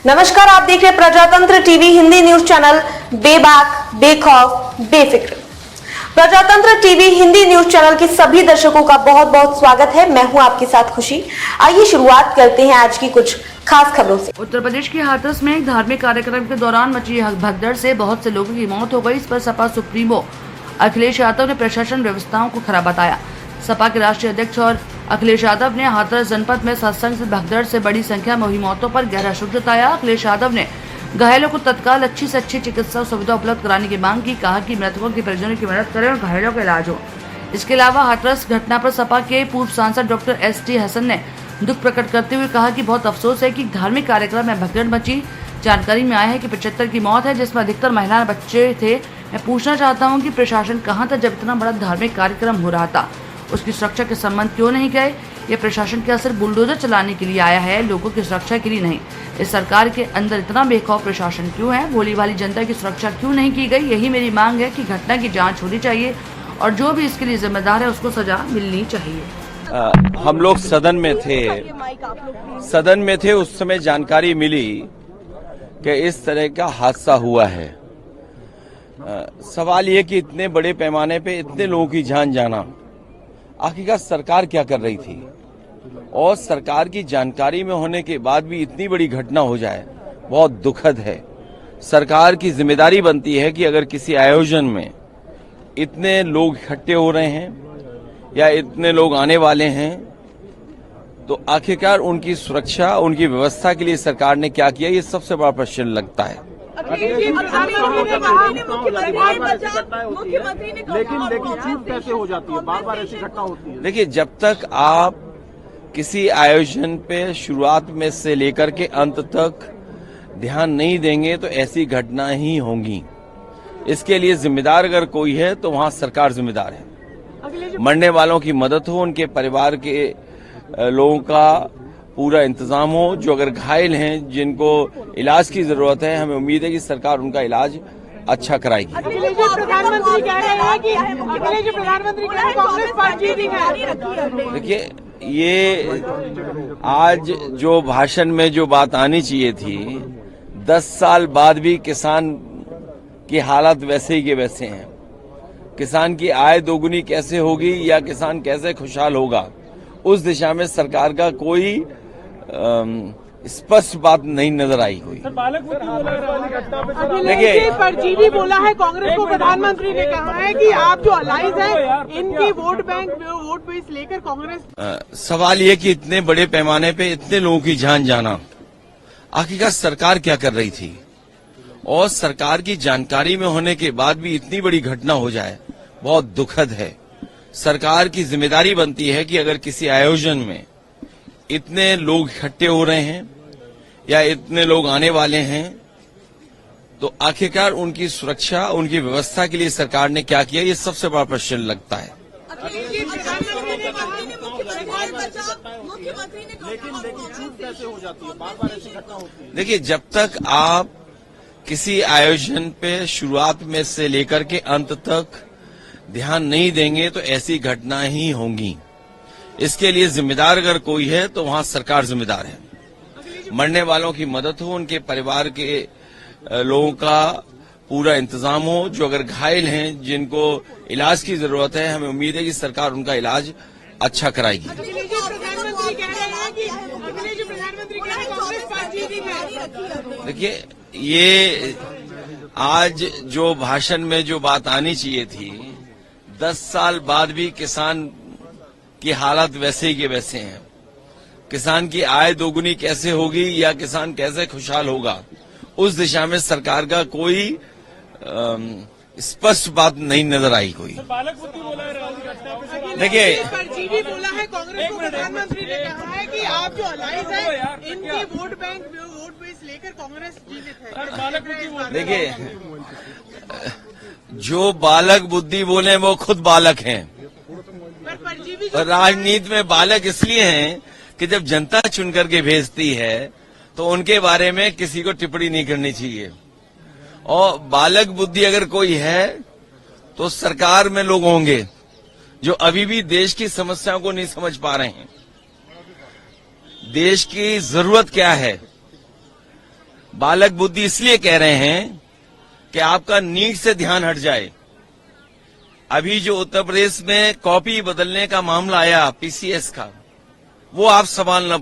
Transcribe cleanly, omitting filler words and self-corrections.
नमस्कार, आप देख रहे हैं प्रजातंत्र टीवी हिंदी न्यूज चैनल बेबाक, बेखौफ, बेफिक्र। प्रजातंत्र टीवी हिंदी न्यूज चैनल के सभी दर्शकों का बहुत बहुत स्वागत है। मैं हूं आपके साथ खुशी। आइए शुरुआत करते हैं आज की कुछ खास खबरों से। उत्तर प्रदेश के हाथरस में एक धार्मिक कार्यक्रम के दौरान मची भगदड़ से बहुत से लोगों की मौत हो गई। इस पर सपा सुप्रीमो अखिलेश यादव ने प्रशासन व्यवस्थाओं को खराब बताया। सपा के राष्ट्रीय अध्यक्ष और अखिलेश यादव ने हाथरस जनपद में सत्संग से भगदड़ से बड़ी संख्या में हुई मौतों पर गहरा शोक जताया। अखिलेश यादव ने घायलों को तत्काल अच्छी से अच्छी चिकित्सा सुविधा उपलब्ध कराने की मांग की। कहा कि मृतकों के परिजनों की मदद करें और घायलों का इलाज हो। इसके अलावा हाथरस घटना पर सपा के पूर्व सांसद डॉक्टर एस.टी. हसन ने दुख प्रकट करते हुए कहा कि बहुत अफसोस है कि धार्मिक कार्यक्रम में भगदड़ मची। जानकारी में आया है कि 75 की मौत है, जिसमें अधिकतर महिलाएं बच्चे थे। मैं पूछना चाहता हूं कि प्रशासन कहां था जब इतना बड़ा धार्मिक कार्यक्रम हो रहा था? उसकी सुरक्षा के संबंध क्यों नहीं गए? ये प्रशासन क्या सिर्फ बुलडोजर चलाने के लिए आया है, लोगों की सुरक्षा के लिए नहीं? इस सरकार के अंदर इतना बेखौफ प्रशासन क्यों है? भोली भाली जनता की सुरक्षा क्यों नहीं की गई? यही मेरी मांग है कि घटना की जांच होनी चाहिए और जो भी इसके लिए जिम्मेदार है उसको सजा मिलनी चाहिए। हम लोग सदन में थे उस समय जानकारी मिली कि इस तरह का हादसा हुआ है। सवाल ये कि इतने बड़े पैमाने पे इतने लोगों की जान जाना, आखिरकार सरकार क्या कर रही थी? और सरकार की जानकारी में होने के बाद भी इतनी बड़ी घटना हो जाए, बहुत दुखद है। सरकार की जिम्मेदारी बनती है कि अगर किसी आयोजन में इतने लोग इकट्ठे हो रहे हैं या इतने लोग आने वाले हैं, तो आखिरकार उनकी सुरक्षा, उनकी व्यवस्था के लिए सरकार ने क्या किया, ये सबसे बड़ा प्रश्न लगता है। लेकिन चूक कैसे हो जाती है? बार बार ऐसी घटना होती है। देखिए, जब तक आप किसी आयोजन पे शुरुआत में से लेकर के अंत तक ध्यान नहीं देंगे तो ऐसी घटना ही होंगी। इसके लिए जिम्मेदार अगर कोई है तो वहां सरकार जिम्मेदार है। मरने वालों की मदद हो, उनके परिवार के लोगों का पूरा इंतजाम हो। जो अगर घायल हैं, जिनको इलाज की जरूरत है, हमें उम्मीद है कि सरकार उनका इलाज अच्छा कराएगी। प्रधानमंत्री कह रहे हैं कि कांग्रेस पार्टी देखिए, ये आज जो भाषण में जो बात आनी चाहिए थी, 10 साल बाद भी किसान की हालत वैसे ही के वैसे हैं। किसान की आय दोगुनी कैसे होगी या किसान कैसे खुशहाल होगा, उस दिशा में सरकार का कोई स्पष्ट बात नहीं नजर आई कोई। देखिए, परजीवी बोला है कांग्रेस को। प्रधानमंत्री ने कहा है कि आप जो अलाइज हैं, इनकी वोट बेस लेकर कांग्रेस। सवाल ये कि इतने बड़े पैमाने पे इतने लोगों की जान जाना, आखिरकार सरकार क्या कर रही थी? और सरकार की जानकारी में होने के बाद भी इतनी बड़ी घटना हो जाए, बहुत दुखद है। सरकार की जिम्मेदारी बनती है कि अगर किसी आयोजन में इतने लोग इकट्ठे हो रहे हैं या इतने लोग आने वाले हैं, तो आखिरकार उनकी सुरक्षा, उनकी व्यवस्था के लिए सरकार ने क्या किया, ये सबसे बड़ा प्रश्न लगता है। लेकिन चूक कैसे हो जाती है? बार बार ऐसी घटना होती है। देखिए, जब तक आप किसी आयोजन पे शुरुआत में से लेकर के अंत तक ध्यान नहीं देंगे तो ऐसी घटना ही होंगी। इसके लिए जिम्मेदार अगर कोई है तो वहां सरकार जिम्मेदार है। मरने वालों की मदद हो, उनके परिवार के लोगों का पूरा इंतजाम हो। जो अगर घायल हैं, जिनको इलाज की जरूरत है, हमें उम्मीद है कि सरकार उनका इलाज अच्छा कराएगी। देखिए, ये आज जो भाषण में जो बात आनी चाहिए थी, 10 साल बाद भी किसान की हालत वैसे ही के वैसे हैं। किसान की आय दोगुनी कैसे होगी या किसान कैसे खुशहाल होगा, उस दिशा में सरकार का कोई स्पष्ट बात नहीं नजर आई कोई। देखिए, परजीवी बोला है कांग्रेस को। प्रधानमंत्री ने कहा है कि आप जो अलाइज हैं, इनकी वोट बेस लेकर कांग्रेस जीवित है। देखिए, जो बालक बुद्धि बोले वो खुद बालक हैं। और राजनीति में बालक इसलिए हैं कि जब जनता चुन करके भेजती है तो उनके बारे में किसी को टिप्पणी नहीं करनी चाहिए। और बालक बुद्धि अगर कोई है तो सरकार में लोग होंगे जो अभी भी देश की समस्याओं को नहीं समझ पा रहे हैं। देश की जरूरत क्या है, बालक बुद्धि इसलिए कह रहे हैं कि आपका नीट से ध्यान हट जाए। अभी जो उत्तर प्रदेश में कॉपी बदलने का मामला आया पीसीएस का, वो आप संभालना